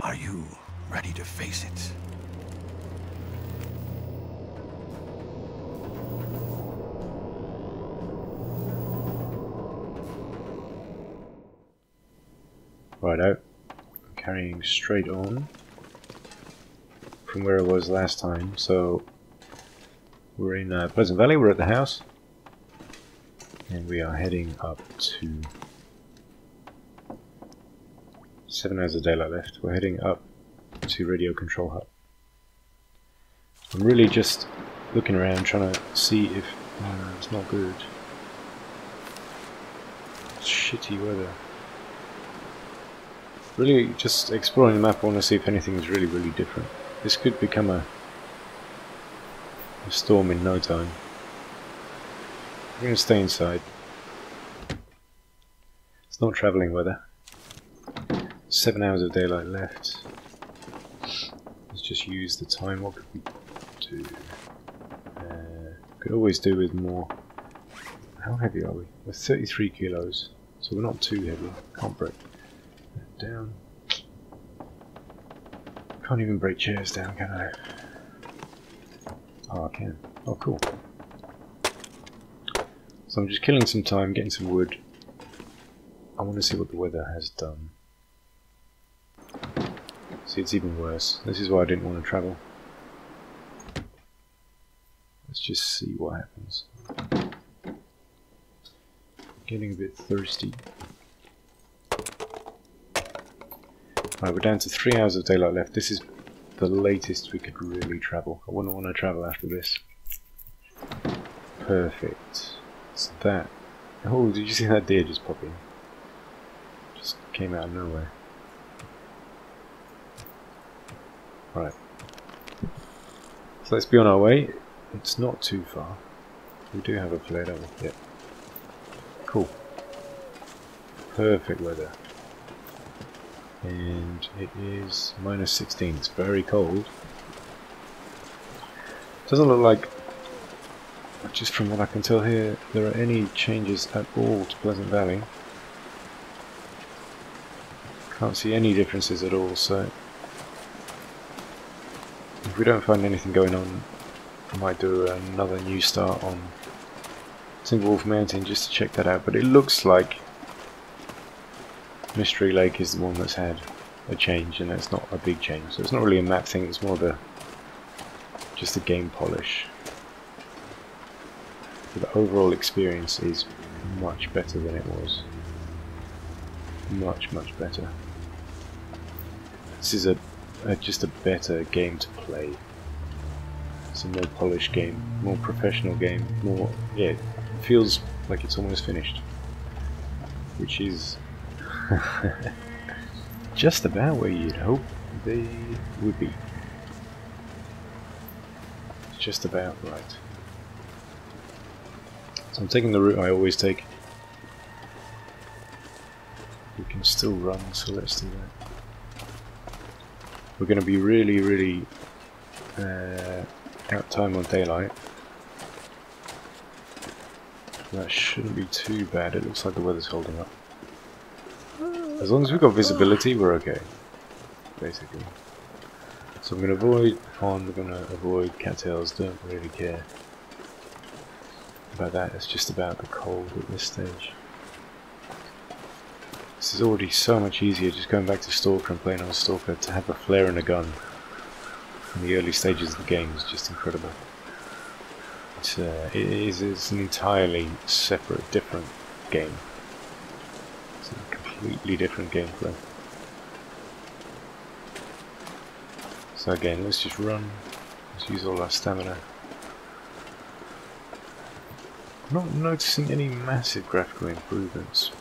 Are you ready to face it? Righto. I'm carrying straight on from where I was last time, so we're in Pleasant Valley, we're at the house, and we are heading up to 7 hours of daylight left. We're heading up to Radio Control Hub. I'm really just looking around trying to see if it's not good. It's shitty weather. Really just exploring the map. I want to see if anything is really different. This could become a storm in no time. I'm going to stay inside. It's not travelling weather. 7 hours of daylight left. Let's just use the time. What could we do? Could always do with more. How heavy are we? We're 33 kilos, so we're not too heavy. Can't break that down. Can't even break chairs down, can I? Oh, I can. Oh, cool. So I'm just killing some time, getting some wood. I want to see what the weather has done. See, it's even worse. This is why I didn't want to travel. Let's just see what happens. Getting a bit thirsty. Right, we're down to 3 hours of daylight left. This is the latest we could really travel. I wouldn't want to travel after this. Perfect. It's that. Oh, did you see that deer just pop in? Just came out of nowhere. Right. So let's be on our way. It's not too far. We do have a flare, don't we? Yep. Cool. Perfect weather. And it is -16. It's very cold. Doesn't look like, just from what I can tell here, there are any changes at all to Pleasant Valley. Can't see any differences at all, so if we don't find anything going on, I might do another new start on Timberwolf Mountain just to check that out. But it looks like Mystery Lake is the one that's had a change, and that's not a big change. So it's not really a map thing, it's more of just a game polish. But the overall experience is much better than it was. Much better. This is just a better game to play. It's a more polished game, more professional game, more, yeah, it feels like it's almost finished. Which is just about where you'd hope they would be. It's just about right. So I'm taking the route I always take. We can still run, so let's do that. We're going to be really out time on daylight. That shouldn't be too bad. It looks like the weather's holding up. As long as we've got visibility, we're okay, basically. So I'm going to avoid pond, we're going to avoid cattails, don't really care about that. It's just about the cold at this stage. This is already so much easier just going back to Stalker and playing on Stalker. To have a flare and a gun in the early stages of the game is just incredible. It's an entirely separate, different game. It's a completely different gameplay. So again, let's just run. Let's use all our stamina. I'm not noticing any massive graphical improvements.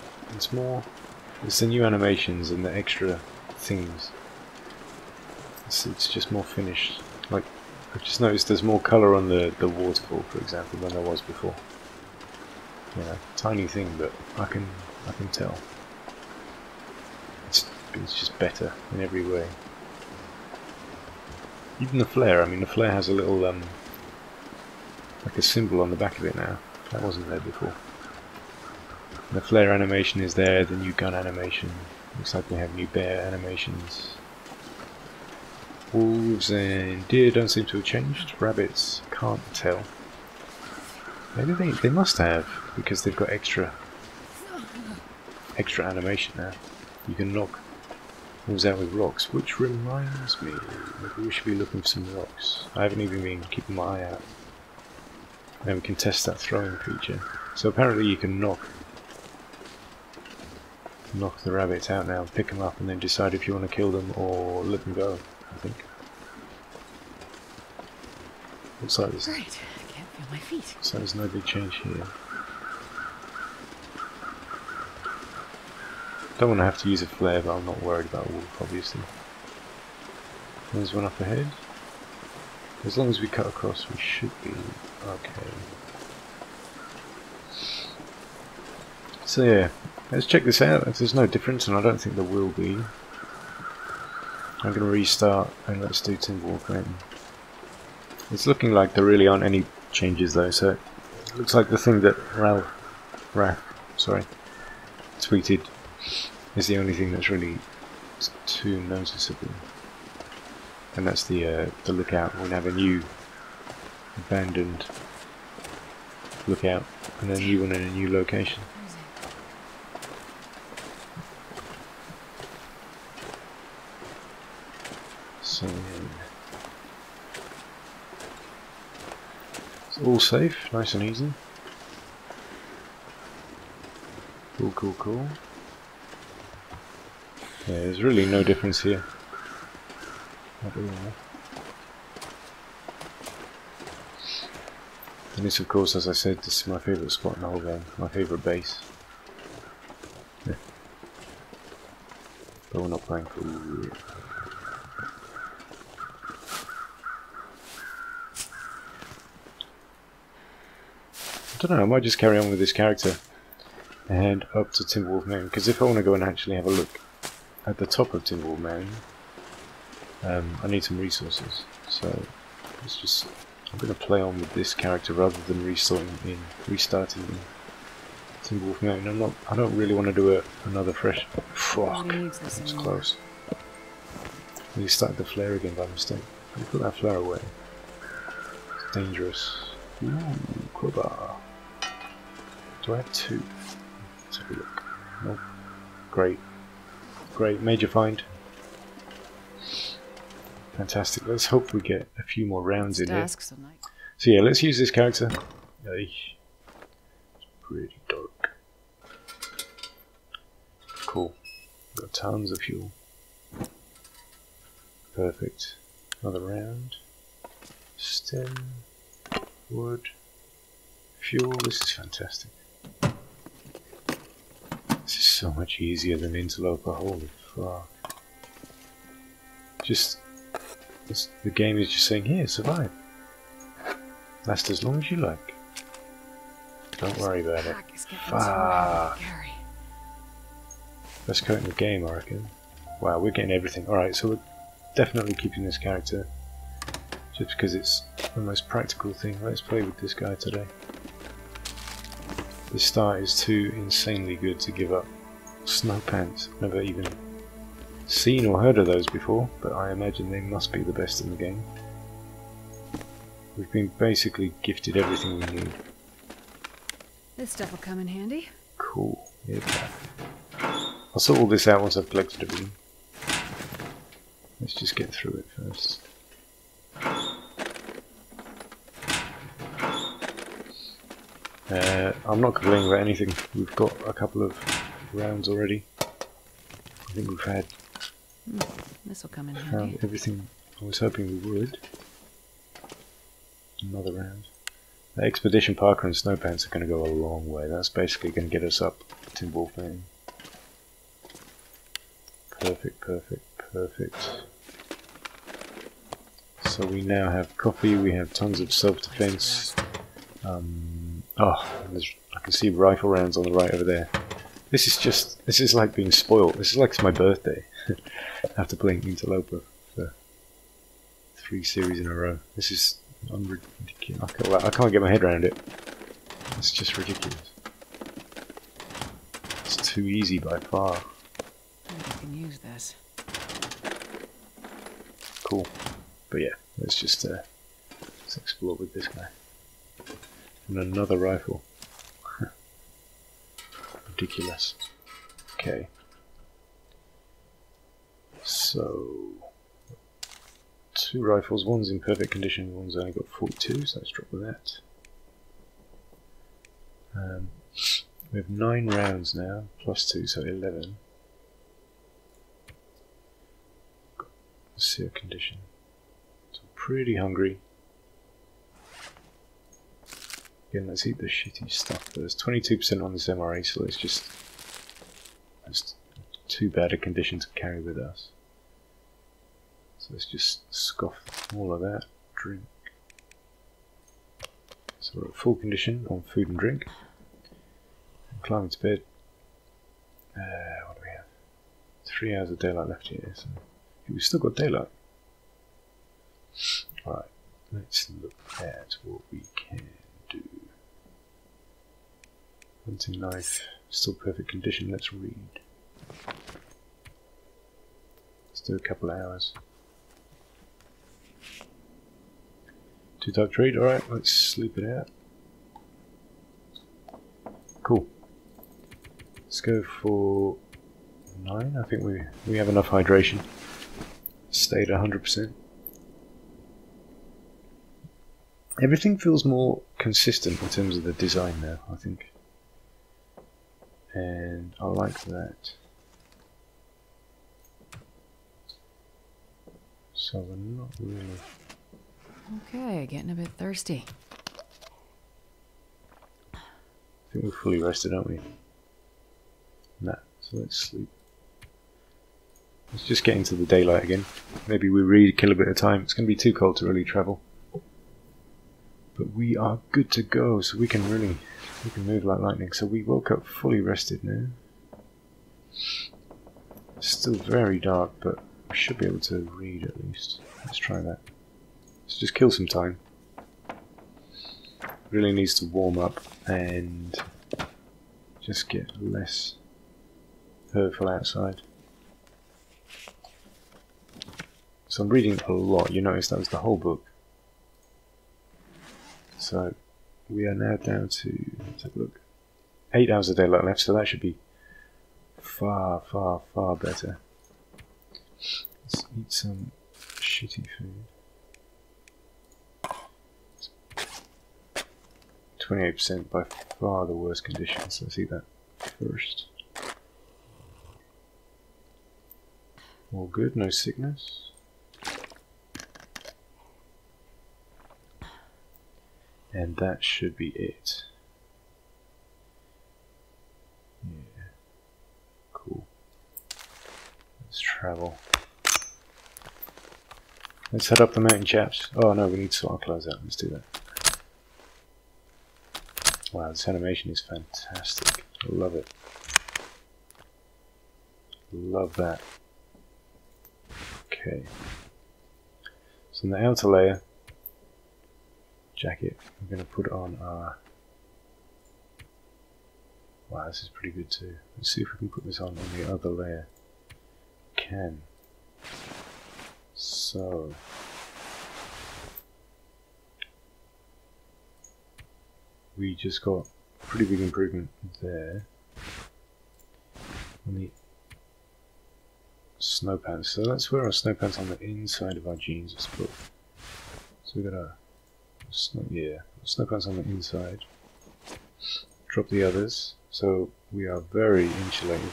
It's the new animations and the extra things. It's just more finished. Like, I've just noticed there's more colour on the waterfall, for example, than there was before. You know, tiny thing, but I can tell. It's just better in every way. Even the flare. I mean, the flare has a little like a symbol on the back of it now. That wasn't there before. The flare animation is there, the new gun animation. Looks like we have new bear animations. Wolves and deer don't seem to have changed. Rabbits, can't tell. Maybe they must have, because they've got extra animation now. You can knock wolves out with rocks, which reminds me, maybe we should be looking for some rocks. I haven't even been keeping my eye out. And we can test that throwing feature. So apparently you can knock the rabbits out now, pick them up, and then decide if you want to kill them or let them go, I think. Looks like this. Right, I can't feel my feet. So there's no big change here. Don't want to have to use a flare, but I'm not worried about a wolf, obviously. There's one up ahead. As long as we cut across, we should be okay. So yeah, let's check this out. If there's no difference, and I don't think there will be, I'm going to restart and let's do Timberwolf Mountain. It's looking like there really aren't any changes though, so it looks like the thing that Raph tweeted is the only thing that's really too noticeable. And that's the lookout. We'll have a new abandoned lookout and a new one in a new location. So it's all safe, nice and easy. Cool. Yeah, there's really no difference here at all. And this, of course, as I said, this is my favourite spot in the whole game, my favourite base. Yeah. But we're not playing for you. I don't know, I might just carry on with this character and head up to Timberwolf Mountain, because if I want to go and actually have a look at the top of Timberwolf Mountain, I need some resources. So I'm going to play on with this character rather than restarting in Timberwolf Mountain. I don't really want to do another fresh. Fuck, that's close. We started the flare again by mistake. Let me put that flare away. It's dangerous. Ooh, crowbar. Do I have two? Let's have a look. Nope. Great, major find. Fantastic. Let's hope we get a few more rounds in here. So yeah, let's use this character. It's pretty dark. Cool. Got tons of fuel. Perfect. Another round. Stem. Wood. Fuel. This is fantastic. This is so much easier than Interloper. Holy fuck. The game is just saying, here, survive. Last as long as you like. Don't worry about it. Fuck. Best coat in the game, I reckon. Wow, we're getting everything. Alright, so we're definitely keeping this character. Just because it's the most practical thing. Let's play with this guy today. This start is too insanely good to give up. Snow pants. Never even seen or heard of those before, but I imagine they must be the best in the game. We've been basically gifted everything we need. This stuff will come in handy. Cool. Yeah. I'll sort all this out once I've collected everything. Let's just get through it first. I'm not complaining about anything. We've got a couple of rounds already. I think we've had this will come in handy. Found everything I was hoping we would. Another round. The Expedition Parker and Snowpants are going to go a long way. That's basically going to get us up Timberwolf Mountain. Perfect. So we now have coffee, we have tons of self-defense. I can see rifle rounds on the right over there. This is like being spoiled. This is like it's my birthday. After playing Interloper for 3 series in a row. This is ridiculous. I can't get my head around it. It's just ridiculous. It's too easy by far. I think I can use this. cool. But yeah, let's just let's explore with this guy. And another rifle. Ridiculous. Okay. So 2 rifles, one's in perfect condition, one's only got 42, so let's drop with that. We have 9 rounds now, plus 2, so 11. Let's see our condition. So pretty hungry. Again, let's eat the shitty stuff. There's 22% on this MRE, so let's just... That's too bad a condition to carry with us. So let's just scoff all of that. Drink. So we're at full condition on food and drink. And climbing to bed. What do we have? 3 hours of daylight left here. So we've still got daylight. Alright, let's look at what we can do. Hunting knife, still perfect condition. Let's read. Let's do a couple of hours. Too dark to read? Alright, let's sleep it out. Cool. Let's go for 9. I think we have enough hydration. Stay at 100%. Everything feels more consistent in terms of the design now, I think. And I like that. So we're not really... Okay, getting a bit thirsty. I think we're fully rested, aren't we? Nah, so let's sleep. Let's just get into the daylight again. Maybe we read, kill a bit of time. It's going to be too cold to really travel. But we are good to go, so we can move like lightning. So we woke up fully rested now. It's still very dark, but we should be able to read at least. Let's try that. Let's just kill some time. Really needs to warm up and just get less hurtful outside. So I'm reading a lot. You notice that was the whole book. So we are now down to, let's have a look, 8 hours of daylight left, so that should be far, far, far better. Let's eat some shitty food. 28%, by far the worst conditions. Let's eat that first. All good, no sickness. And that should be it. Yeah. Cool. Let's travel. Let's head up the mountain, chaps. Oh no, we need to sort our clothes out. Let's do that. Wow, this animation is fantastic. I love it. Love that. Okay. So in the outer layer, jacket, we're going to put on our... Wow, this is pretty good too. Let's see if we can put this on the other layer. Can. So... we just got a pretty big improvement there on the snow pants. So let's wear our snow pants on the inside of our jeans, I suppose. So we got a snow pants on the inside. Drop the others, so we are very insulated.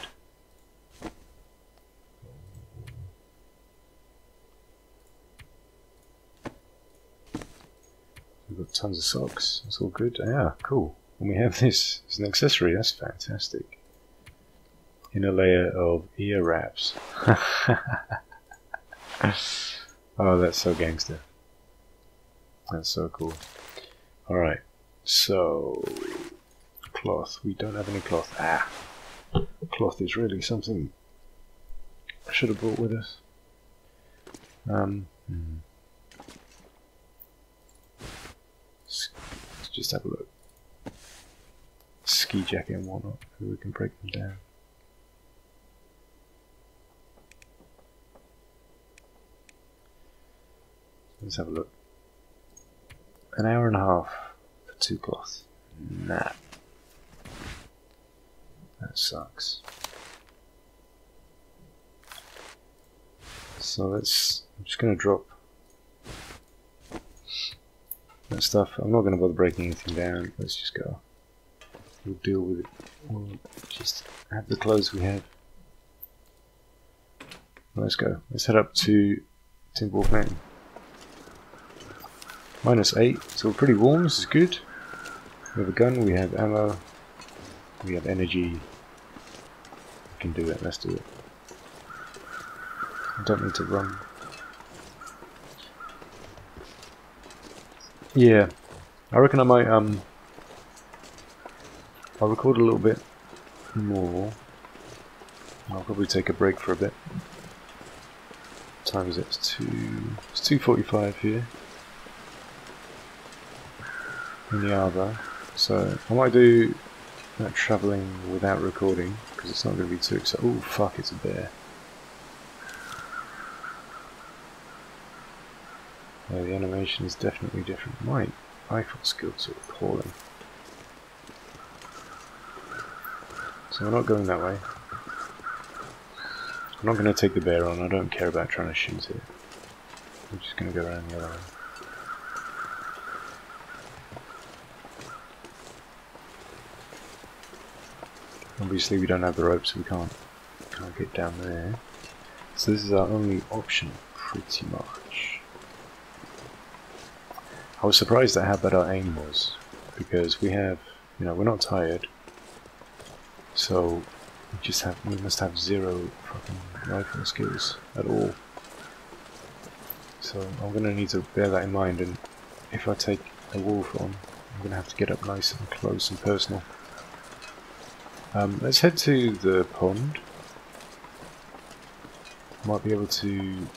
We've got tons of socks, it's all good. Yeah, cool. And we have this as an accessory, that's fantastic. In a layer of ear wraps. Oh, that's so gangster. That's so cool. Alright, so... cloth. We don't have any cloth. Ah! Cloth is really something I should have brought with us. Let's just have a look. Ski jacket and whatnot. Maybe we can break them down. Let's have a look. An hour and a half for 2 cloth. Nah. That sucks. So I'm just going to drop that stuff. I'm not going to bother breaking anything down. Let's just go. We'll deal with it. We'll just have the clothes we have. Let's go. Let's head up to Timberwolf Mountain. -8, so we're pretty warm. This is good. We have a gun, we have ammo, we have energy. We can do it. Let's do it. I don't need to run. Yeah, I reckon I might I'll record a little bit more. I'll probably take a break for a bit. What time is it? It's 2:45 here in the Arbor. So I might do that travelling without recording because it's not going to be too exciting. Oh fuck! It's a bear. Yeah, the animation is definitely different. My rifle skills are appalling. So we're not going that way. I'm not going to take the bear on. I don't care about trying to shoot it. I'm just going to go around the other way. Obviously we don't have the rope, so we can't get down there. So this is our only option, pretty much. I was surprised at how bad our aim was, because we have, you know, we're not tired, so we must have 0 fucking rifle skills at all. So I'm going to need to bear that in mind, and if I take a wolf on, I'm going to have to get up nice and close and personal. Let's head to the pond. Might be able to,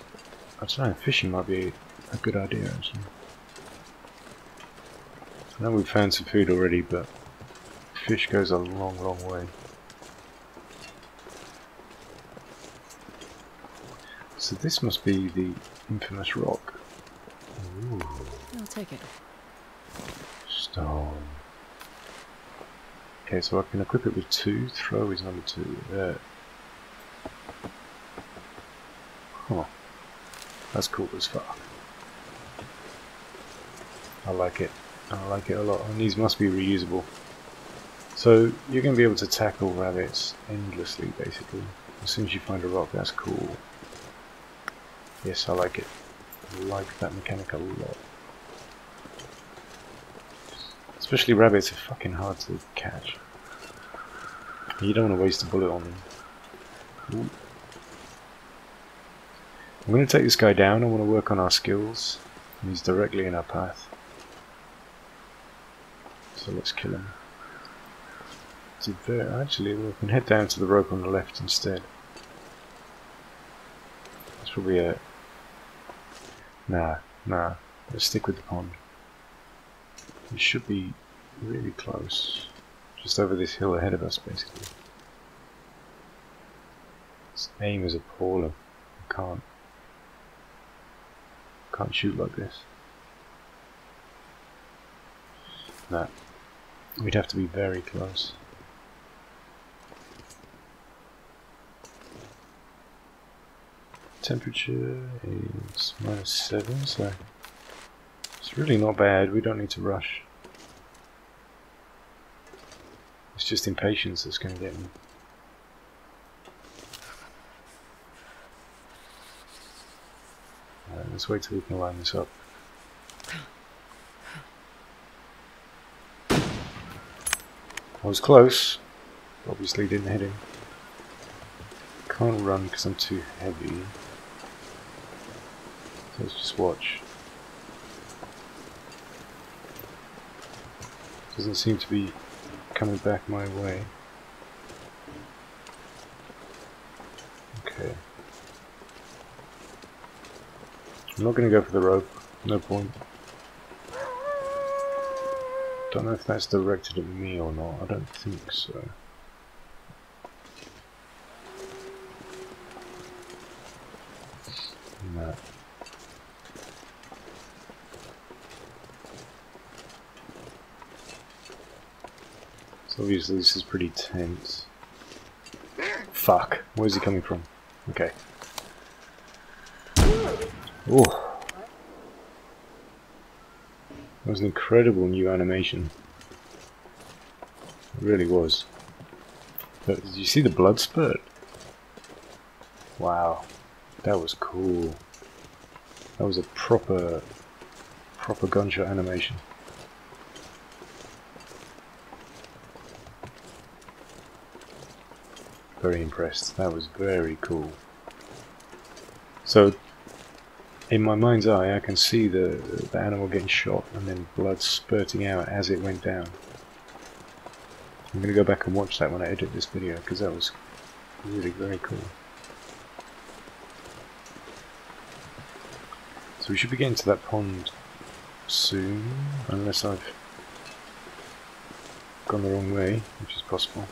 I don't know, fishing might be a good idea actually. I know we've found some food already, but fish goes a long, long way. So this must be the infamous rock. Ooh. I'll take it. Stone. Okay, so I can equip it with 2. Throw is number 2. There. Huh. That's cool as fuck. I like it. I like it a lot. And these must be reusable. So you're going to be able to tackle rabbits endlessly, basically. As soon as you find a rock, that's cool. Yes, I like it. I like that mechanic a lot. Especially rabbits are fucking hard to catch. You don't want to waste a bullet on them. Ooh. I'm going to take this guy down. I want to work on our skills. He's directly in our path. So let's kill him. Actually, we can head down to the rope on the left instead. That's probably a... Nah. Let's stick with the pond. It should be really close. Just over this hill ahead of us, basically. This aim is appalling. I can't shoot like this. Nah. We'd have to be very close. Temperature is -7, so it's really not bad. We don't need to rush. It's just impatience that's going to get me. Alright, let's wait till we can line this up. I was close. Obviously didn't hit him. Can't run because I'm too heavy. So let's just watch. Doesn't seem to be coming back my way. Okay. I'm not going to go for the rope. No point. Don't know if that's directed at me or not. I don't think so. No. So obviously this is pretty tense. Fuck, where's he coming from? Okay. Oh, that was an incredible new animation. It really was. But did you see the blood spurt? Wow, that was cool. That was a proper gunshot animation. Very impressed. That was very cool. So, in my mind's eye, I can see the animal getting shot and then blood spurting out as it went down. I'm going to go back and watch that when I edit this video, because that was really very cool. So we should be getting to that pond soon, unless I've gone the wrong way, which is possible.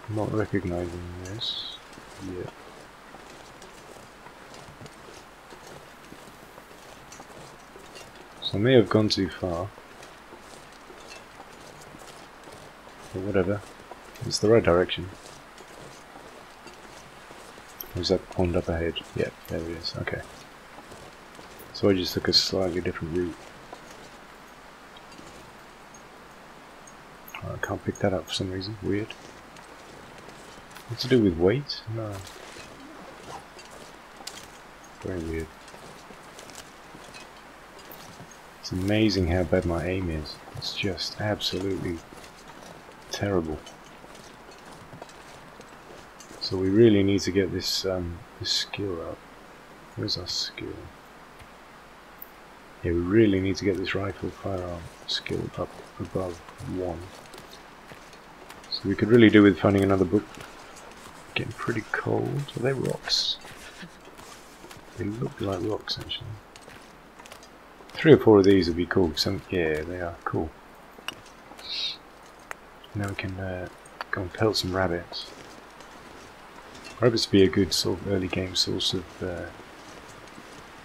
I'm not recognizing this yet. So I may have gone too far. But whatever. It's the right direction. Or is that pond up ahead? Yeah, there it is. Okay. So I just took a slightly different route. Oh, I can't pick that up for some reason. Weird. What's to do with weight? No. Very weird. It's amazing how bad my aim is. It's just absolutely terrible. So we really need to get this this skill up. Where's our skill? Yeah, we really need to get this rifle firearm skill up above 1. So we could really do with finding another book. Getting pretty cold. Are they rocks? They look like rocks actually. 3 or 4 of these would be cool. Yeah, they are cool. Now we can go and pelt some rabbits. Rabbits would be a good sort of early game source of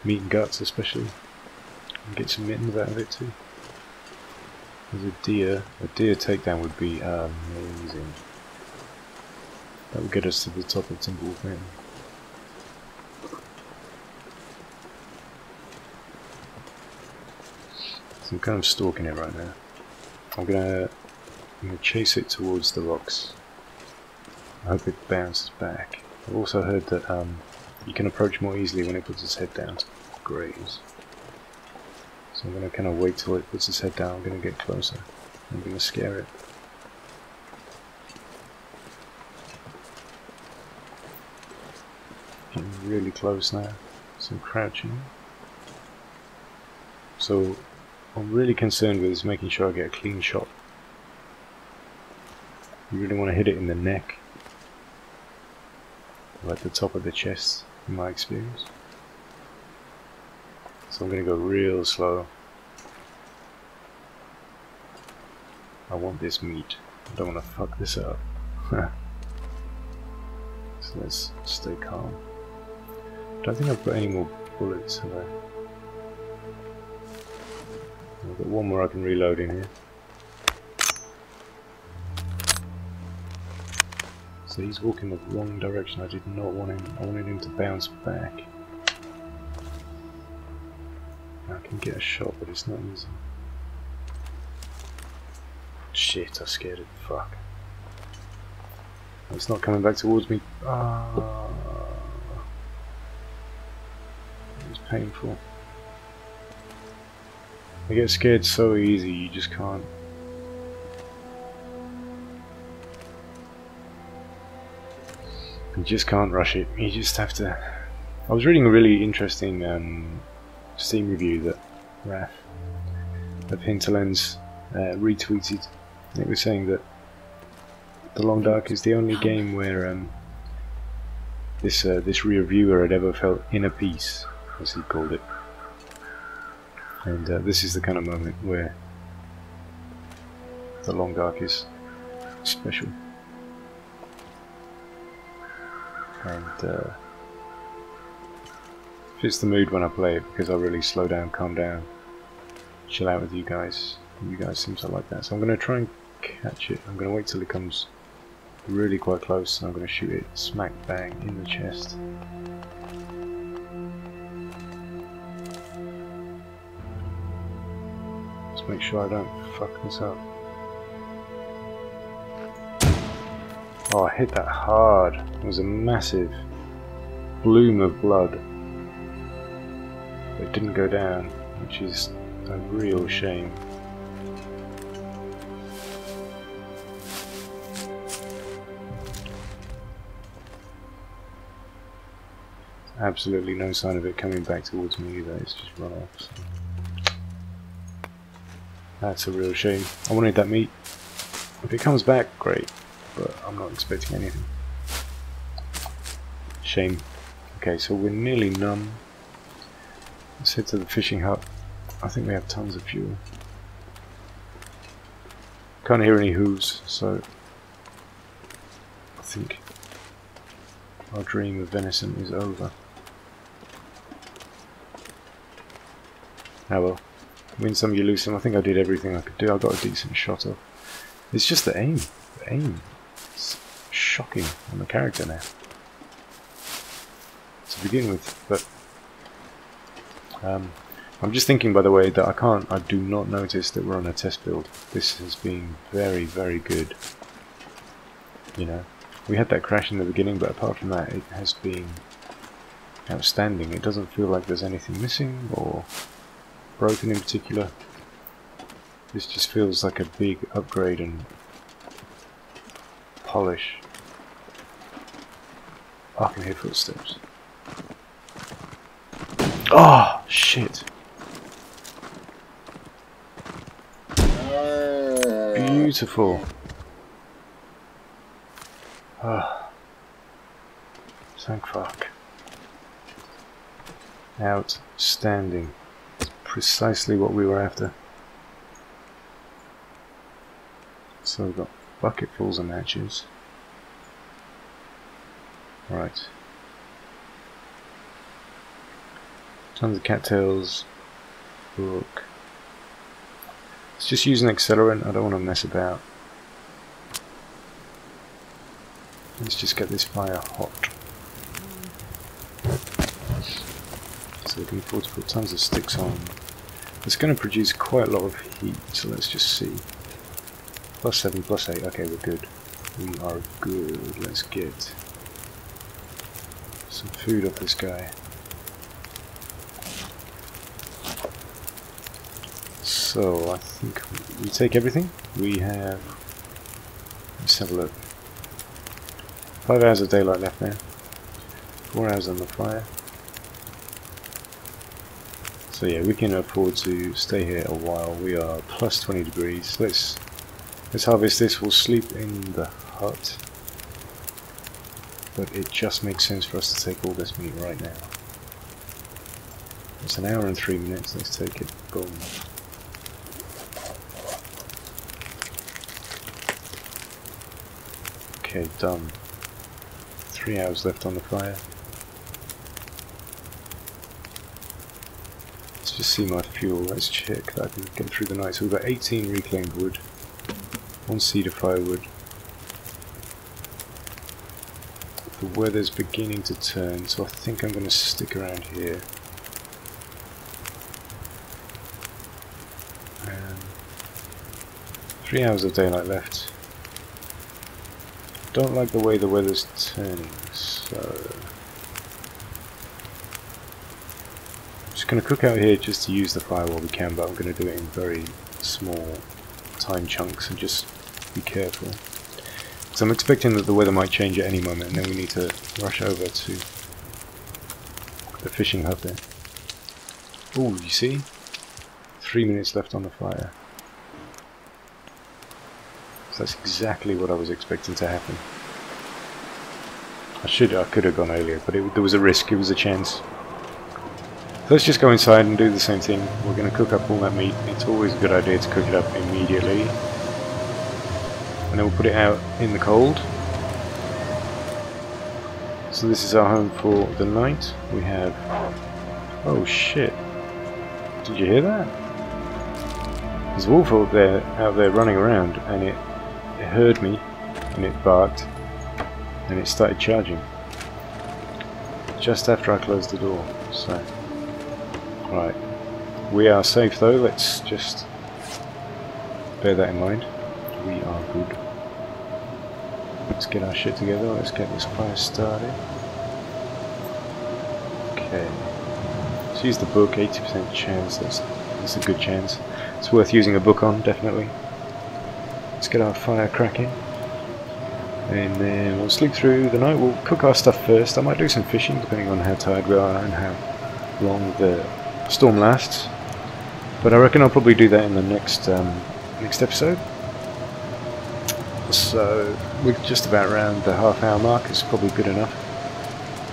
meat and guts, especially. And get some mittens out of it too. There's a deer. A deer takedown would be amazing. That would get us to the top of Timberwolf Mountain. So I'm kind of stalking it right now. I'm gonna chase it towards the rocks. I hope it bounces back. I've also heard that you can approach more easily when it puts its head down to graze. So I'm gonna kind of wait till it puts its head down. I'm gonna get closer. I'm gonna scare it. Getting really close now. So I'm crouching. So what I'm really concerned with is making sure I get a clean shot. You really want to hit it in the neck, or at the top of the chest, in my experience. So I'm going to go real slow. I want this meat. I don't want to fuck this up. So let's stay calm. Don't think I've got any more bullets, have I? I've got one more I can reload in here. So he's walking the wrong direction. I did not want him. I wanted him to bounce back. I can get a shot, but it's not easy. Shit, I scared it. Fuck. It's not coming back towards me. Ah, it was painful. I get scared so easy, you just can't. You just can't rush it. You just have to. I was reading a really interesting Steam review that Raph of Hinterlands retweeted. It was saying that The Long Dark is the only game where this reviewer had ever felt inner peace, as he called it. And this is the kind of moment where The Long Dark is special. And Fits the mood when I play it because I really slow down, calm down, chill out with you guys. You guys seem to like that, so I'm going to try and catch it. I'm going to wait till it comes really quite close, and I'm going to shoot it smack bang in the chest. Just make sure I don't fuck this up. Oh, I hit that hard. It was a massive bloom of blood. But it didn't go down, which is a real shame. Absolutely no sign of it coming back towards me either, it's just run off. So. That's a real shame. I wanted that meat. If it comes back, great, but I'm not expecting anything. Shame. Okay, so we're nearly numb. Let's head to the fishing hut. I think we have tons of fuel. Can't hear any hooves, so I think our dream of venison is over. Ah well, win some, you lose some. I think I did everything I could do. I got a decent shot off. It's just the aim. The aim. It's shocking on the character now. To begin with, but I'm just thinking, by the way, that I do not notice that we're on a test build. This has been very, very good. You know, we had that crash in the beginning, but apart from that, it has been outstanding. It doesn't feel like there's anything missing or broken in particular. This just feels like a big upgrade and polish. Oh, I can hear footsteps. Oh, shit. Beautiful. Ah. Thank fuck. Outstanding. It's precisely what we were after. So we've got bucketfuls of matches. Right. Tons of cattails. Book. Let's just use an accelerant. I don't want to mess about. Let's just get this fire hot. So we can afford to put tons of sticks on. It's going to produce quite a lot of heat, so let's just see. +7, +8, okay, we're good. We are good. Let's get some food off this guy. So, I think we take everything. We have... Let's have a look. 5 hours of daylight left now. 4 hours on the fire. So yeah, we can afford to stay here a while. We are +20 degrees. Let's harvest this. We'll sleep in the hut. But it just makes sense for us to take all this meat right now. It's 1 hour and 3 minutes. Let's take it. Boom. Okay, done. 3 hours left on the fire. Let's just see my fuel. Let's check that I can get through the night. So we've got 18 reclaimed wood, 1 cedar firewood. The weather's beginning to turn, so I think I'm going to stick around here. And 3 hours of daylight left. Don't like the way the weather's turning, so I'm just going to cook out here just to use the fire while we can, but I'm going to do it in very small time chunks and just be careful. So I'm expecting that the weather might change at any moment, and then we need to rush over to the fishing hut there. Oh, you see? 3 minutes left on the fire. So that's exactly what I was expecting to happen. I could have gone earlier, but there was a risk, it was a chance. So let's just go inside and do the same thing. We're going to cook up all that meat. It's always a good idea to cook it up immediately. And then we'll put it out in the cold. So this is our home for the night. We have Oh shit. Did you hear that? There's a wolf out there running around, and it heard me, and it barked, and it started charging. Just after I closed the door, so... Right. We are safe though, let's just bear that in mind. We are good. Let's get our shit together, let's get this fire started. Okay. Let's use the book, 80% chance, that's a good chance. It's worth using a book on, definitely. Let's get our fire cracking. And then we'll sleep through the night, we'll cook our stuff first. I might do some fishing, depending on how tired we are and how long the storm lasts. But I reckon I'll probably do that in the next episode. So we're just about around the half-hour mark. It's probably good enough,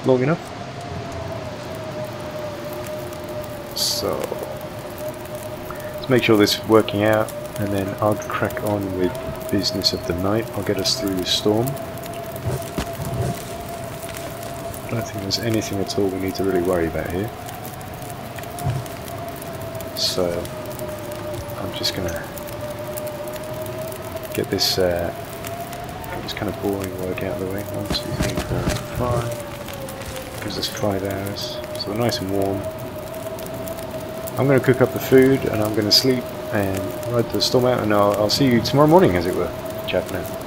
long enough. So let's make sure this is working out, and then I'll crack on with business of the night. I'll get us through the storm. I don't think there's anything at all we need to really worry about here. So I'm just gonna get this kind of boring work out of the way. 1, 2, 3, 4, 5. Gives us 5 hours, so we're nice and warm. I'm going to cook up the food, and I'm going to sleep and ride the storm out, and I'll see you tomorrow morning, as it were. Ciao for now.